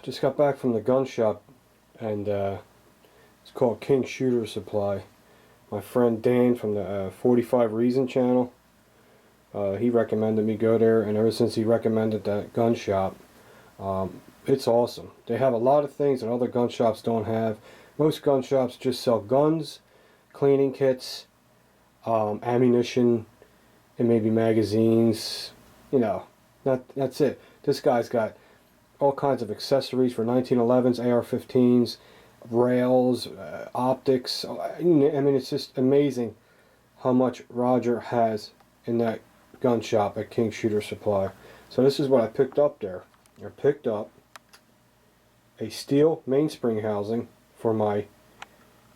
just got back from the gun shop, and it's called King Shooter Supply. My friend Dan from the 45 Reason channel, he recommended me go there, and ever since he recommended that gun shop, it's awesome. They have a lot of things that other gun shops don't have. Most gun shops just sell guns, cleaning kits, ammunition, and maybe magazines. You know, that's it. This guy's got all kinds of accessories for 1911s, AR-15s, rails, optics. I mean, it's just amazing how much Roger has in that gun shop at King Shooter Supply. So this is what I picked up there. I picked up a steel mainspring housing for my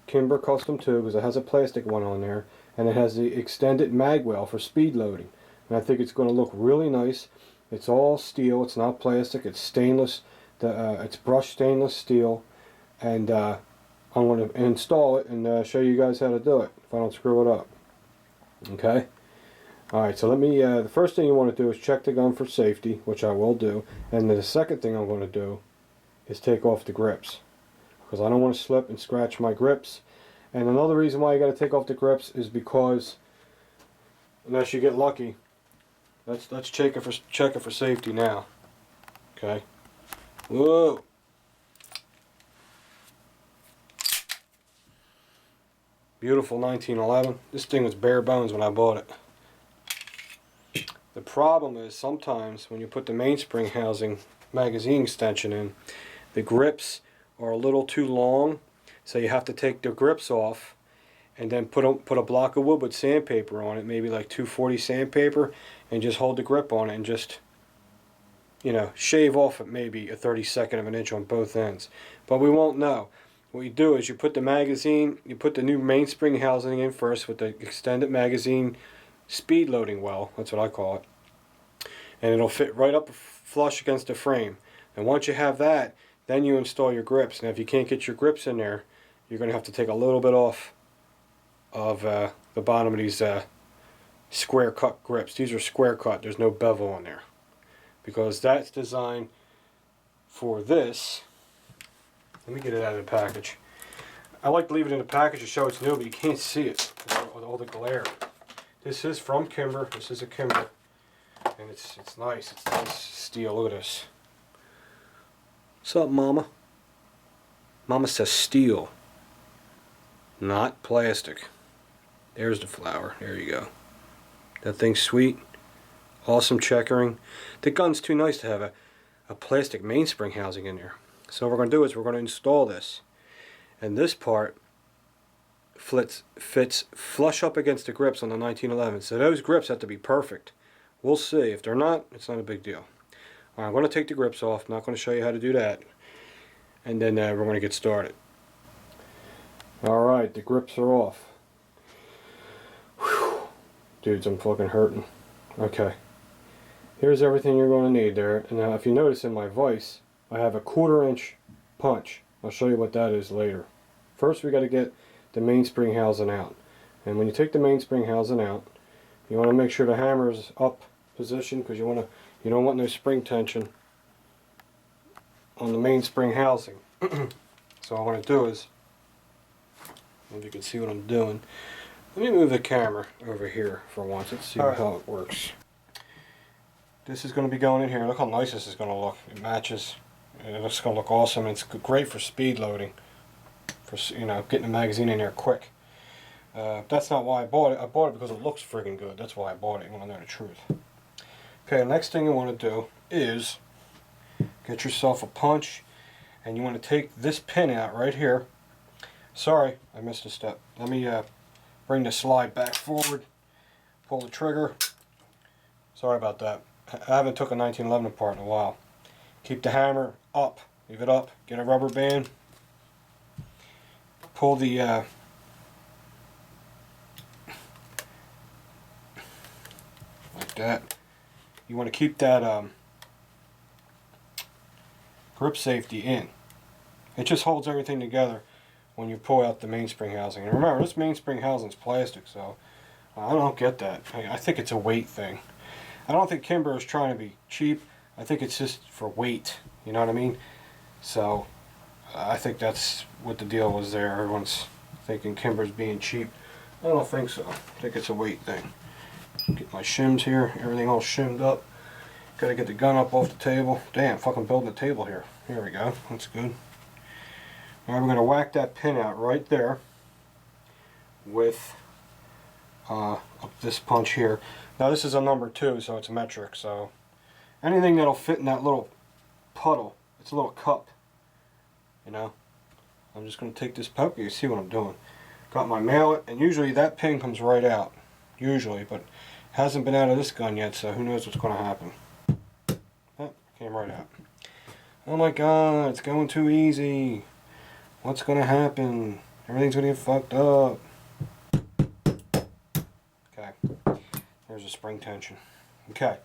Kimber Custom 2, because it has a plastic one on there, and it has the extended mag well for speed loading. And I think it's going to look really nice. It's all steel, it's not plastic, it's stainless, it's brushed stainless steel, and I'm going to install it and show you guys how to do it if I don't screw it up. Okay? Alright, so let me, the first thing you want to do is check the gun for safety, which I will do, and then the second thing I'm going to do is take off the grips, because I don't want to slip and scratch my grips. And another reason why you got to take off the grips is because, unless you get lucky, let's check it for safety now. Okay. Whoa. Beautiful 1911. This thing was bare bones when I bought it. The problem is sometimes when you put the mainspring housing magazine extension in, the grips are a little too long, so you have to take the grips off and then put a block of wood with sandpaper on it, maybe like 240 sandpaper, and just hold the grip on it and just, you know, shave off at maybe a 32nd of an inch on both ends. But we won't know. What you do is you put the magazine, you put the new mainspring housing in first with the extended magazine speed loading well, that's what I call it, and it'll fit right up flush against the frame. And once you have that, then you install your grips. Now if you can't get your grips in there, you're going to have to take a little bit off of the bottom of these square cut grips. These are square cut, there's no bevel on there, because that's designed for this. Let me get it out of the package. I like to leave it in the package to show it's new, but you can't see it with all the glare. This is from Kimber. This is a Kimber, and it's nice. It's nice steel. Look at this. What's up, Mama? Mama says steel, not plastic. There's the flower. There you go. That thing's sweet. Awesome checkering. The gun's too nice to have a plastic mainspring housing in there. So what we're going to do is we're going to install this. And this part fits flush up against the grips on the 1911. So those grips have to be perfect. We'll see. If they're not, it's not a big deal. All right, I'm going to take the grips off. I'm not going to show you how to do that. And then we're going to get started. Alright, the grips are off. Whew. Dudes, I'm fucking hurting. Okay. Here's everything you're going to need there. And now if you notice in my vise, I have a 1/4 inch punch. I'll show you what that is later. First we got to get the mainspring housing out. And when you take the mainspring housing out, you want to make sure the hammer is up position, because you don't want no spring tension on the mainspring housing. So what I want to do is, if you can see what I'm doing, let me move the camera over here for once. Let's see how it works. This is going to be going in here. Look how nice this is going to look. It matches. It looks going to look awesome. It's great for speed loading, for, you know, getting the magazine in there quick. That's not why I bought it. I bought it because it looks friggin' good. That's why I bought it, when I know the truth. Okay, the next thing you want to do is get yourself a punch, and you want to take this pin out right here. Sorry, I missed a step. Let me bring the slide back forward, pull the trigger. Sorry about that. I haven't took a 1911 apart in a while. Keep the hammer up, leave it up, get a rubber band, pull the like that. You want to keep that grip safety in. It just holds everything together when you pull out the mainspring housing. And remember, this mainspring housing is plastic, so I don't get that. I think it's a weight thing. I don't think Kimber is trying to be cheap. I think it's just for weight. You know what I mean? So I think that's what the deal was there. Everyone's thinking Kimber's being cheap. I don't think so. I think it's a weight thing. Get my shims here, everything all shimmed up. Gotta get the gun up off the table. Damn, fucking building a table here. Here we go, that's good. Alright, we're gonna whack that pin out right there with this punch here. Now this is a number 2, so it's metric, so anything that'll fit in that little puddle, it's a little cup, you know. I'm just gonna take this poke, you see what I'm doing. Got my mallet, and usually that pin comes right out. Usually, but hasn't been out of this gun yet, so who knows what's gonna happen. Oh, came right out. Oh my god, it's going too easy. What's gonna happen? Everything's gonna get fucked up. Okay, there's a spring tension. Okay,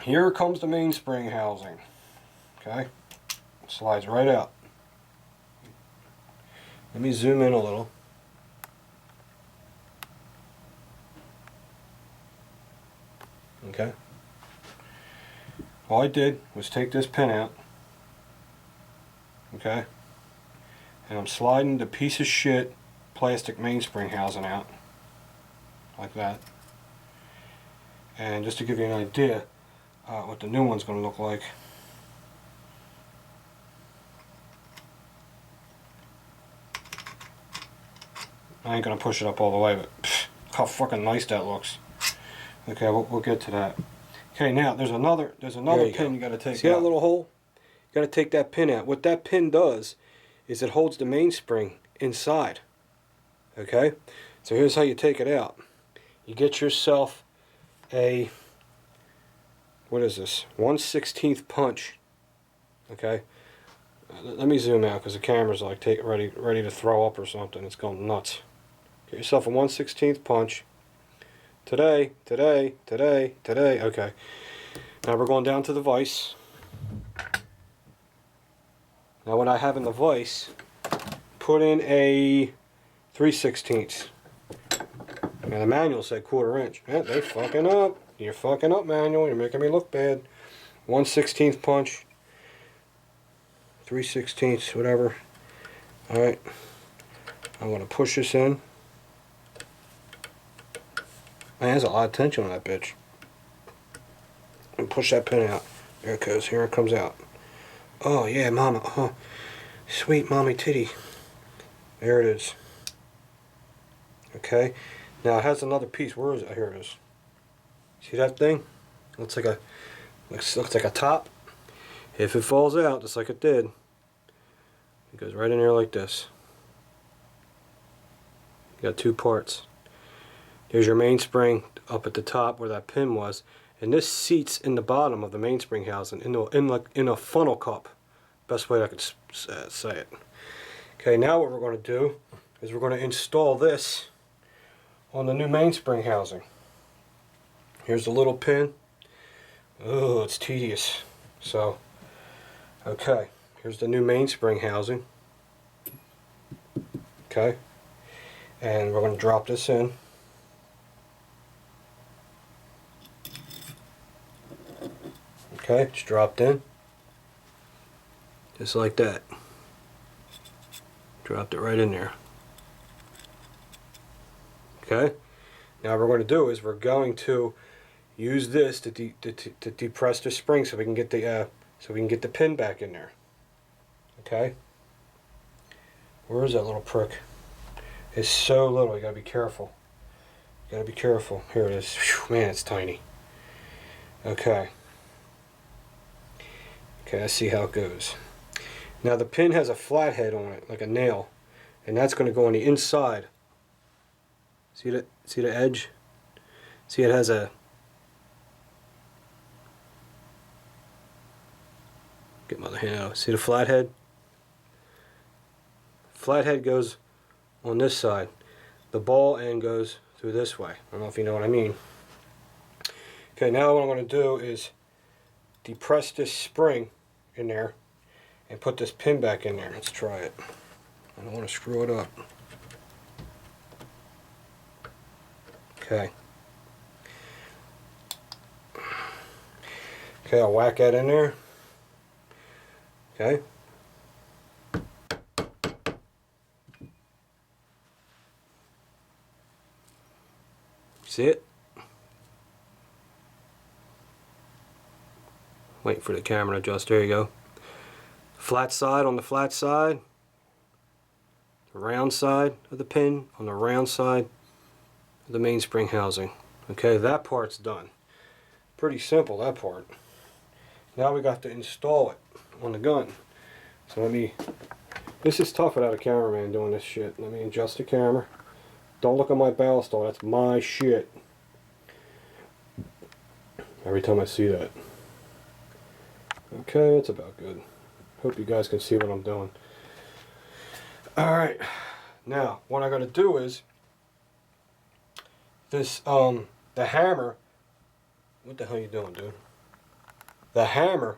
here comes the mainspring housing. Okay, slides right out. Let me zoom in a little. Okay. All I did was take this pin out. Okay. And I'm sliding the piece of shit plastic mainspring housing out. Like that. And just to give you an idea what the new one's going to look like. I ain't going to push it up all the way, but pff, look how fucking nice that looks. Okay, we'll get to that. Okay, now there's another pin you got to take out. See that little hole? You got to take that pin out. What that pin does is it holds the mainspring inside. Okay? So here's how you take it out. You get yourself a, what is this? 1/16 punch. Okay? Let me zoom out because the camera's like ready to throw up or something. It's going nuts. Get yourself a 1/16 punch. Today. Okay. Now we're going down to the vise. Now what I have in the vise, put in a 3/16. Now the manual said 1/4 inch. Yeah, they fucking up. You're fucking up, manual. You're making me look bad. 1/16 punch. 3/16, whatever. Alright. I'm going to push this in. Man, there's a lot of tension on that bitch. And push that pin out. There it goes. Here it comes out. Oh, yeah, mama. Oh, sweet mommy titty. There it is. Okay. Now it has another piece. Where is it? Here it is. See that thing? Looks like a top. If it falls out, just like it did, it goes right in there like this. You got 2 parts. Here's your mainspring up at the top where that pin was, and this seats in the bottom of the mainspring housing in a funnel cup. Best way I could say it. Okay, now what we're going to do is we're going to install this on the new mainspring housing. Here's the little pin. Oh, it's tedious. So, okay, here's the new mainspring housing. Okay, and we're going to drop this in. Okay, it's dropped in. Just like that. Dropped it right in there. Okay, now what we're going to do is we're going to use this to depress the spring so we can get the pin back in there. Okay, where is that little prick? It's so little. You gotta be careful. You gotta be careful. Here it is. Whew, man, it's tiny. Okay. Okay, let's see how it goes. Now the pin has a flathead on it, like a nail, and that's going to go on the inside. See that? See the edge? See, it has a. Get my other hand out. See the flathead? Flathead goes on this side. The ball end goes through this way. I don't know if you know what I mean. Okay, now what I'm going to do is depress this spring in there and put this pin back in there. Let's try it. I don't want to screw it up. Okay. Okay, I'll whack that in there. Okay. See it? Wait for the camera to adjust. There you go. Flat side on the flat side. The round side of the pin on the round side of the mainspring housing. Okay, that part's done. Pretty simple, that part. Now we got to install it on the gun. So let me, this is tough without a cameraman doing this shit. Let me adjust the camera. Don't look at my barrel stall, that's my shit. Every time I see that. Okay, that's about good. Hope you guys can see what I'm doing. Alright, now what I gotta do is this, the hammer. What the hell you doing, dude? The hammer.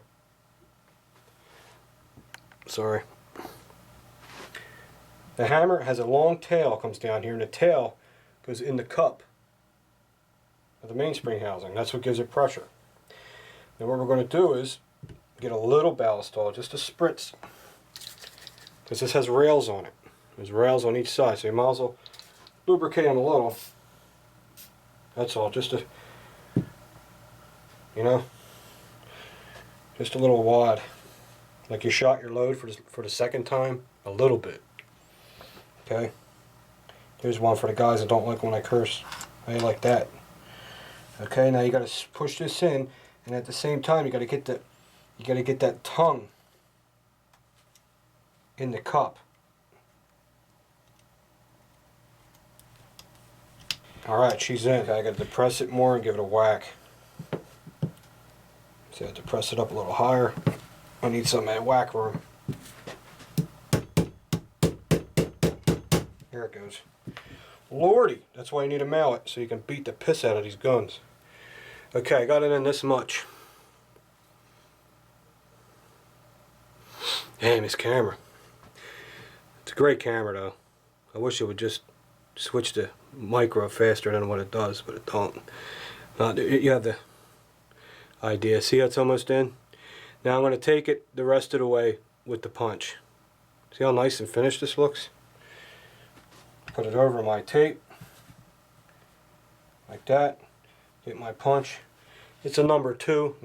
Sorry. The hammer has a long tail, comes down here, and the tail goes in the cup of the mainspring housing. That's what gives it pressure. Now what we're going to do is get a little ballast oil, just a spritz, because this has rails on it. There's rails on each side, so you might as well lubricate them a little. That's all, just a, you know, just a little wad. Like you shot your load for the second time, a little bit. Okay. Here's one for the guys that don't like when I curse. How you like that? Okay. Now you got to push this in, and at the same time you got to get that tongue in the cup. All right, she's in. Okay, I got to depress it more and give it a whack. So I have to press it up a little higher. I need some of that whack room. Here it goes. Lordy, that's why you need a mallet, so you can beat the piss out of these guns. Okay, I got it in this much. Damn, this camera. It's a great camera though. I wish it would just switch to micro faster than what it does, but it don't. You have the idea. See how it's almost in? Now I'm going to take it the rest of the way with the punch. See how nice and finished this looks? Put it over my tape. Like that. Get my punch. It's a number 2.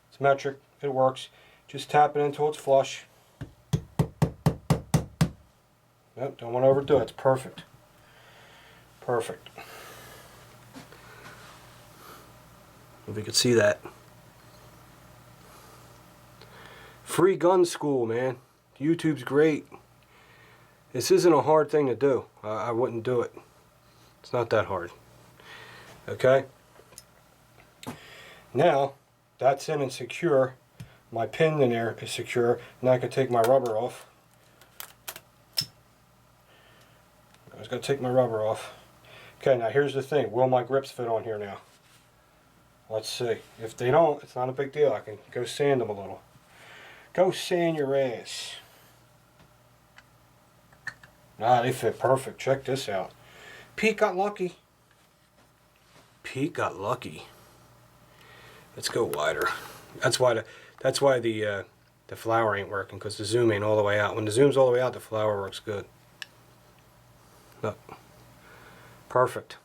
It's metric. It works. Just tap it until it's flush. Nope, don't want to overdo it. It's perfect. Perfect. If you could see that. Free gun school, man. YouTube's great. This isn't a hard thing to do. I wouldn't do it. It's not that hard. Okay? Now, that's in and secure. My pin in there is secure. Now I can take my rubber off. I was going to take my rubber off. Okay, now here's the thing. Will my grips fit on here now? Let's see. If they don't, it's not a big deal. I can go sand them a little. Go sand your ass. Ah, they fit perfect. Check this out. Pete got lucky. Pete got lucky. Let's go wider. That's why the flower ain't working, because the zoom ain't all the way out. When the zoom's all the way out, the flower works good. Look. Perfect.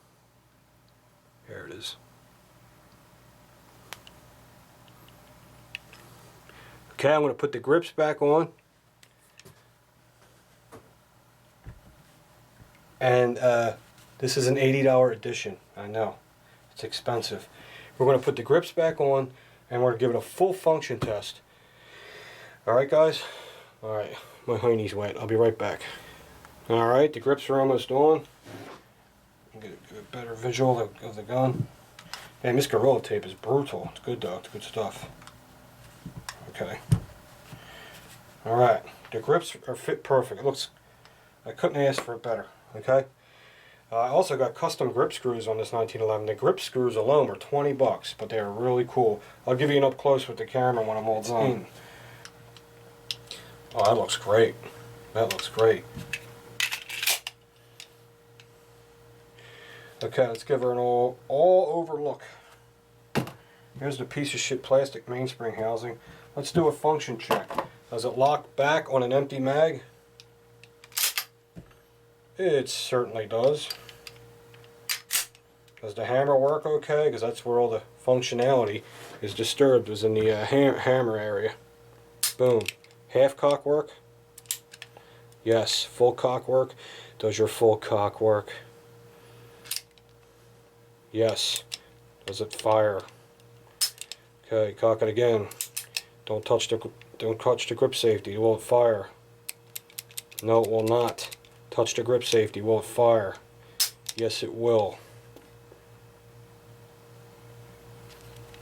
There it is. Okay, I'm going to put the grips back on. And this is an $80 edition. I know. It's expensive. We're going to put the grips back on, and we're going to give it a full function test. Alright guys? Alright, my hiney's wet. I'll be right back. Alright, the grips are almost on. Get a better visual of the gun. Man, this Gorilla tape is brutal. It's good though. It's good stuff. Okay. Alright, the grips are fit perfect. It looks, I couldn't ask for it better. Okay. I also got custom grip screws on this 1911. The grip screws alone are $20, but they are really cool. I'll give you an up close with the camera when I'm all done. Oh, that looks great. That looks great. Okay, let's give her an all over look. Here's the piece of shit plastic mainspring housing. Let's do a function check. Does it lock back on an empty mag? It certainly does. Does the hammer work okay? Because that's where all the functionality is disturbed, was in the hammer area. Boom. Half cock work? Yes. Full cock work? Does your full cock work? Yes. Does it fire? Okay, cock it again. Don't touch the grip safety. Will it fire? No, it will not. Touch the grip safety. Will it fire? Yes, it will.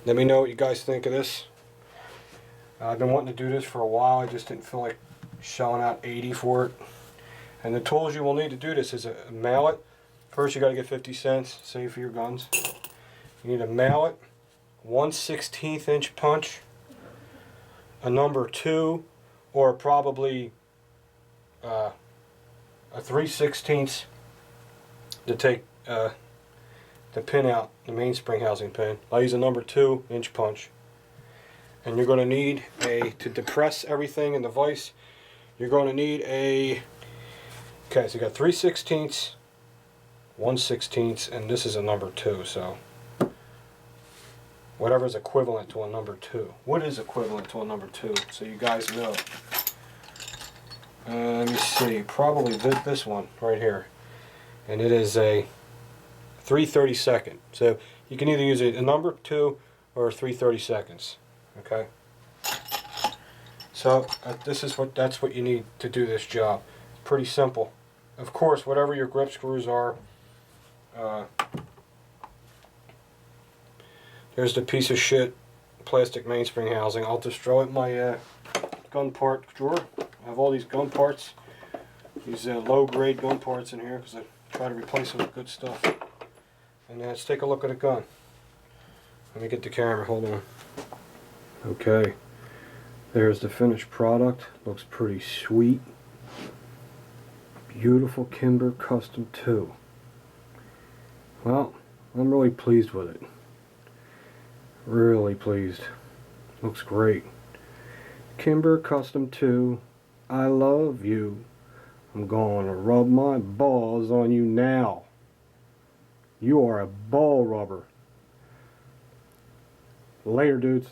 Let me know what you guys think of this. I've been wanting to do this for a while. I just didn't feel like shelling out 80 for it. And the tools you will need to do this is a mallet. First you got to get 50 cents, save for your guns. You need a mallet, 1/16 inch punch, a number 2, or probably a 3/16 to take the pin out, the mainspring housing pin. I use a number 2 inch punch. And you're going to need to depress everything in the vise, you're going to need okay, so you got 3/16, 1/16, and this is a number 2, so whatever is equivalent to a number 2. What is equivalent to a number 2, so you guys know? Let me see, probably this one right here. And it is a 3/32. So you can either use a number 2 or 3/32. Okay. So that's what you need to do this job. Pretty simple. Of course, whatever your grip screws are. There's the piece of shit plastic mainspring housing. I'll just throw it in my gun part drawer. I have all these gun parts. These low-grade gun parts in here because I try to replace them with good stuff. And let's take a look at a gun. Let me get the camera. Hold on. Okay. There's the finished product. Looks pretty sweet. Beautiful Kimber Custom 2. Well, I'm really pleased with it. Really pleased. Looks great. Kimber Custom 2. I love you. I'm going to rub my balls on you now. You are a ball rubber. Later, dudes.